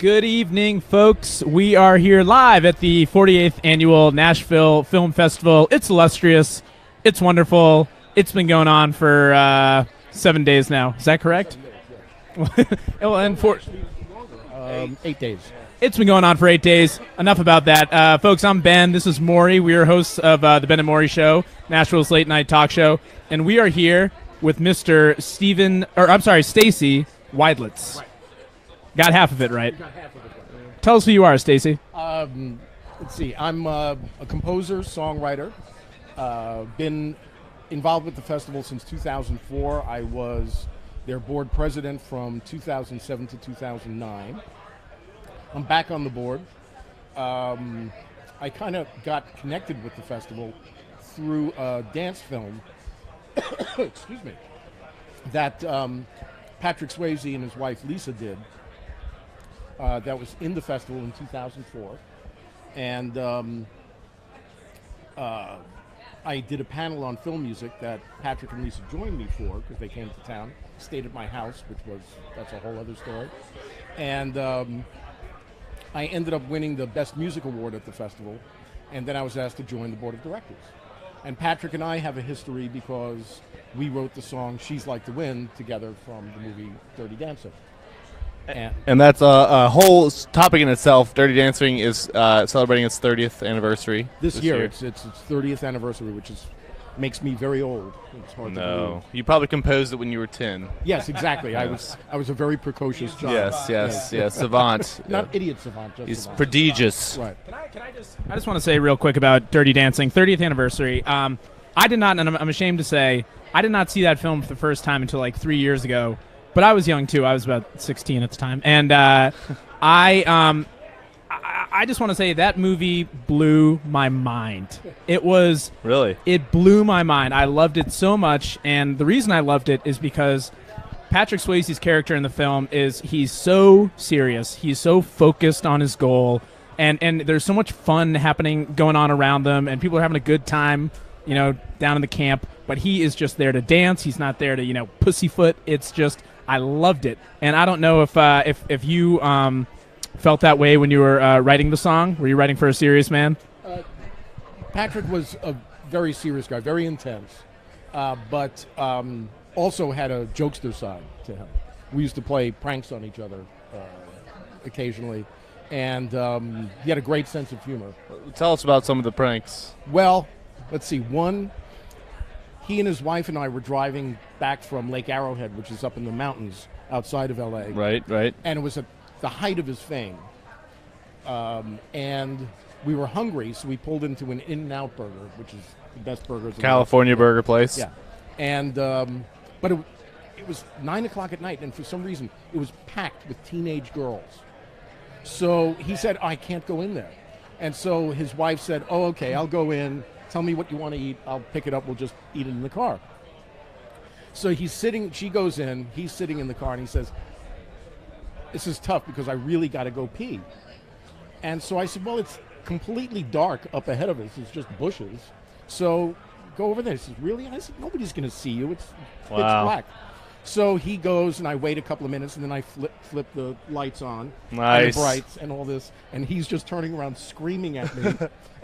Good evening, folks. We are here live at the 48th Annual Nashville Film Festival. It's illustrious. It's wonderful. It's been going on for 7 days now. Is that correct? Well, and for 8 days. It's been going on for 8 days. Enough about that. Folks, I'm Ben. This is Maury. We are hosts of the Ben and Maury Show, Nashville's late night talk show. And we are here with Mr. Stacy Weidlitz. Right. Got half of it right. Got half of it. Tell us who you are, Stacy. Let's see. I'm a composer, songwriter. Been involved with the festival since 2004. I was their board president from 2007 to 2009. I'm back on the board. I kind of got connected with the festival through a dance film, excuse me, that Patrick Swayze and his wife Lisa did. That was in the festival in 2004. And I did a panel on film music that Patrick and Lisa joined me for because they came to town, stayed at my house, that's a whole other story. And I ended up winning the Best Music Award at the festival, and then I was asked to join the board of directors. And Patrick and I have a history because we wrote the song She's Like the Wind together from the movie Dirty Dancing. And that's a whole topic in itself. Dirty Dancing is celebrating its 30th anniversary. This year. It's its 30th anniversary, which makes me very old. It's hard to believe. You probably composed it when you were 10. Yes, exactly. Yes. I was a very precocious child. Yes, savant. Not idiot savant, just He's savant. prodigious. Right. I just want to say real quick about Dirty Dancing, 30th anniversary. I did not, and I'm ashamed to say, I did not see that film for the first time until like 3 years ago. But I was young too. I was about 16 at the time, and I just want to say that movie blew my mind. It blew my mind. I loved it so much, and the reason I loved it is because Patrick Swayze's character in the film he's so serious. He's so focused on his goal, and there's so much fun going on around them, and people are having a good time, down in the camp. But he is just there to dance. He's not there to, pussyfoot. It's just. I loved it, and I don't know if you felt that way when you were writing the song. Were you writing for a serious man? Patrick was a very serious guy, very intense, but also had a jokester side to him. We used to play pranks on each other occasionally, and he had a great sense of humor. Tell us about some of the pranks. Well, let's see. One, he and his wife and I were driving back from Lake Arrowhead, which is up in the mountains outside of L.A. Right. And it was at the height of his fame. And we were hungry, so we pulled into an In-N-Out Burger, which is the best burgers in California burger place. Yeah. And but it was 9 o'clock at night, and for some reason it was packed with teenage girls. So he said, I can't go in there. And so his wife said, oh, okay, I'll go in. Tell me what you want to eat. I'll pick it up. We'll just eat it in the car. So she goes in, he's sitting in the car, and he says, this is tough because I really got to go pee. And so I said, well, it's completely dark up ahead of us. It's just bushes. So go over there. He says, really? And I said, nobody's going to see you. It's pitch black. So he goes, and I wait a couple of minutes, and then I flip the lights on. Nice. And the brights and all this. And he's just turning around screaming at me.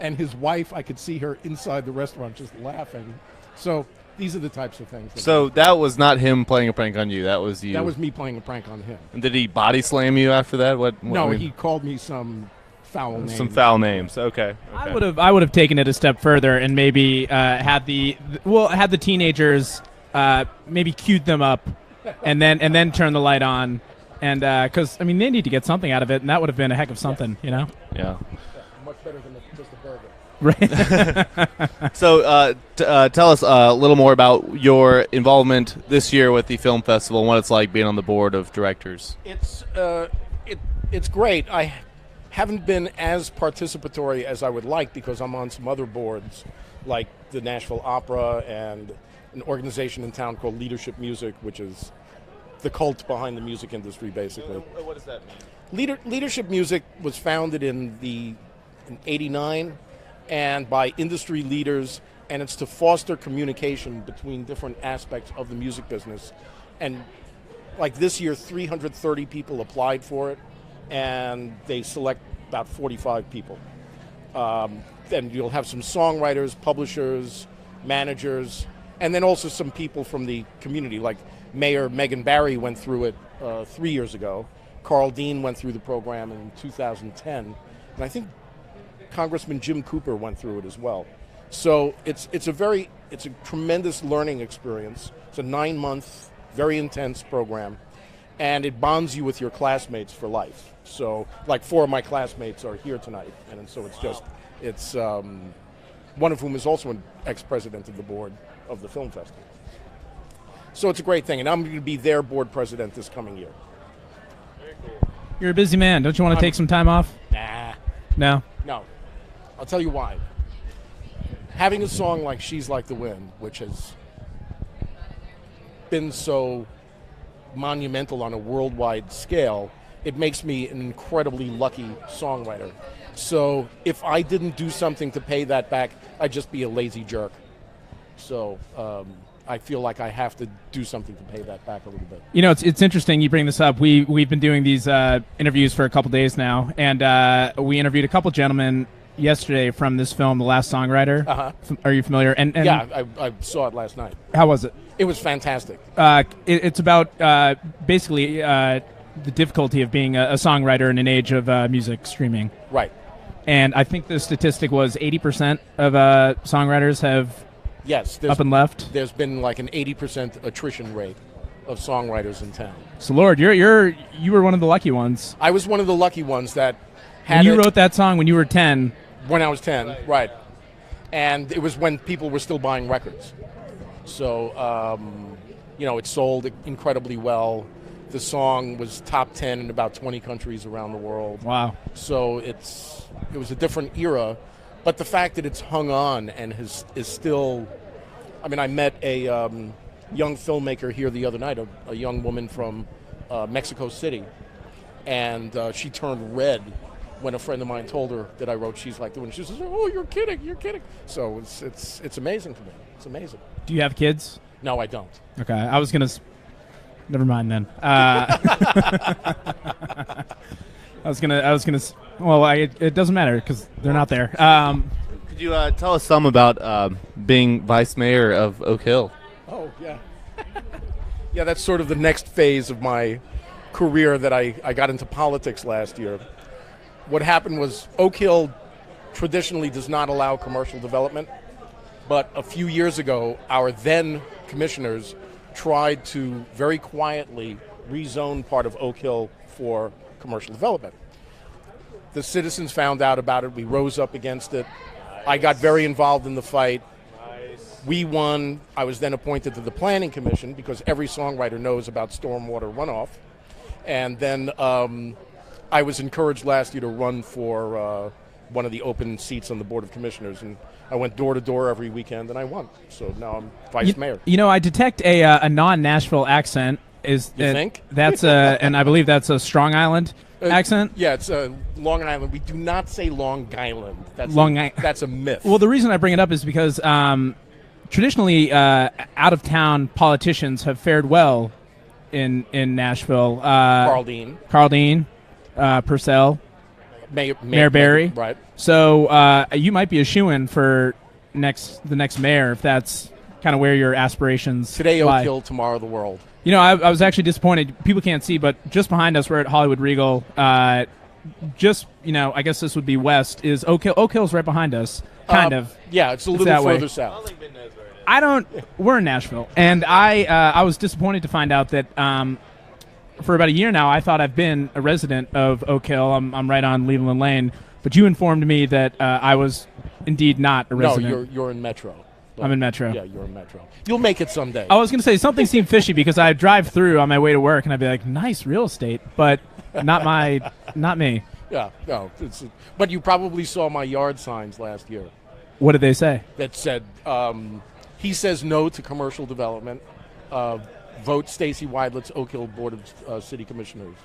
And his wife, I could see her inside the restaurant just laughing. So these are the types of things. So that was not him playing a prank on you. That was you. That was me playing a prank on him. And did he body slam you after that? No, he called me some foul names. Some foul names. Okay. I would have taken it a step further and maybe had the teenagers maybe cued them up and then turn the light on, and because they need to get something out of it, and that would have been a heck of something, Yeah. Much better than just a burger. Right. So tell us a little more about your involvement this year with the film festival and what it's like being on the board of directors. It's great. I haven't been as participatory as I would like because I'm on some other boards like the Nashville Opera and an organization in town called Leadership Music, which is the cult behind the music industry, basically. What does that mean? Leadership Music was founded in 89 and by industry leaders, and it's to foster communication between different aspects of the music business. And like this year, 330 people applied for it, and they select about 45 people. Then you'll have some songwriters, publishers, managers, and then also some people from the community, like Mayor Megan Barry went through it 3 years ago. Carl Dean went through the program in 2010, and I think Congressman Jim Cooper went through it as well. So it's a tremendous learning experience. It's a 9-month, very intense program, and it bonds you with your classmates for life. So, like 4 of my classmates are here tonight, and so it's one of whom is also an ex-president of the board of the film festival. So it's a great thing, and I'm going to be their board president this coming year. You're a busy man. Don't you want to take some time off? Nah. No. No. I'll tell you why. Having a song like She's Like the Wind, which has been so monumental on a worldwide scale, it makes me an incredibly lucky songwriter. So if I didn't do something to pay that back, I'd just be a lazy jerk. So I feel like I have to do something to pay that back a little bit. You know, it's interesting you bring this up. We've been doing these interviews for a couple days now, and we interviewed a couple gentlemen yesterday from this film, The Last Songwriter. Uh-huh. Are you familiar? And Yeah, I saw it last night. How was it? It was fantastic. It's about basically the difficulty of being a songwriter in an age of music streaming. Right. And I think the statistic was 80% of songwriters have Yes, up and left. There's been like an 80% attrition rate of songwriters in town. So, Lord, you were one of the lucky ones. I was one of the lucky ones that had When you wrote that song when you were 10. When I was 10, right. And it was when people were still buying records. So, it sold incredibly well. The song was top 10 in about 20 countries around the world. Wow. So it was a different era. But the fact that it's hung on and is still... I mean, I met a young filmmaker here the other night, a young woman from Mexico City. And she turned red when a friend of mine told her that I wrote She's Like the Wind. She says, "Oh, you're kidding. So it's amazing to me. It's amazing. Do you have kids? No, I don't. Okay, I was gonna. Never mind then. I was gonna. Well, it doesn't matter because they're not there. Could you tell us some about being vice mayor of Oak Hill? Oh yeah, yeah. That's sort of the next phase of my career that I got into politics last year. What happened was Oak Hill traditionally does not allow commercial development, but a few years ago, our then commissioners tried to very quietly rezone part of Oak Hill for commercial development. The citizens found out about it. We rose up against it. I got very involved in the fight. We won. I was then appointed to the Planning Commission because every songwriter knows about stormwater runoff. And then I was encouraged last year to run for one of the open seats on the Board of Commissioners, and I went door to door every weekend, and I won. So now I'm vice mayor. You know, I detect a non-Nashville accent. You think? That's and I believe that's a Strong Island accent. Yeah, it's Long Island. We do not say Long Island. That's a myth. Well, the reason I bring it up is because traditionally, out-of-town politicians have fared well in Nashville. Carl Dean, Purcell, Mayor Barry. Right. So you might be a shoo-in for the next mayor if that's kind of where your aspirations Today lie. Oak Hill, tomorrow the world. You know, I was actually disappointed. People can't see, but just behind us, we're at Hollywood Regal. I guess this would be west. Is Oak Hill? Oak Hill's right behind us, kind of. Yeah, it's a little that way. further south. We're in Nashville, and I was disappointed to find out that for about a year now, I thought I've been a resident of Oak Hill. I'm right on Leland Lane, but you informed me that I was indeed not a resident. No, you're in Metro. I'm in Metro. Yeah, you're in Metro. You'll make it someday. I was going to say something seemed fishy because I drive through on my way to work, and I'd be like, "Nice real estate," but not me. Yeah, no. But you probably saw my yard signs last year. What did they say? That said, he says no to commercial development. Vote Stacy Weidlitz's Oak Hill Board of City Commissioners.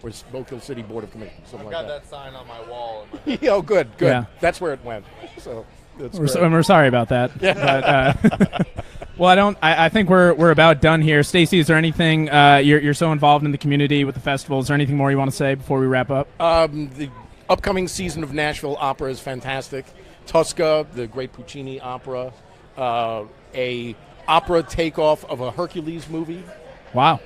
or Oak Hill City Board of Commissioners, something like that. sign on my wall. Yeah, oh, good. Yeah. That's where it went. So that's We're, great. so, and we're sorry about that. But, well, I think we're about done here. Stacy, is there anything you're so involved in the community with the festival? Is there anything more you want to say before we wrap up? The upcoming season of Nashville Opera is fantastic. Tosca, the great Puccini opera, a opera takeoff of a Hercules movie, Wow.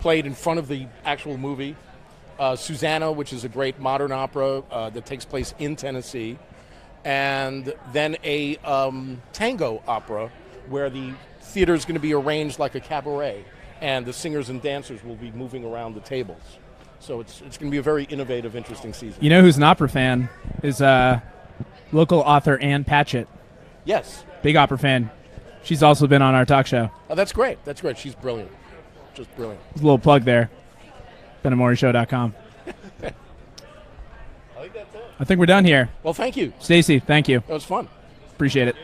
played in front of the actual movie. Susanna, which is a great modern opera that takes place in Tennessee, and then a tango opera where the theater is going to be arranged like a cabaret, and the singers and dancers will be moving around the tables. So it's going to be a very innovative, interesting season. You know who's an opera fan is local author Ann Patchett. Yes. Big opera fan. She's also been on our talk show. Oh, that's great. That's great. She's brilliant. Just brilliant. There's a little plug there. BenAmorishow.com. I think that's it. I think we're done here. Well, thank you. Stacy, thank you. That was fun. Appreciate it.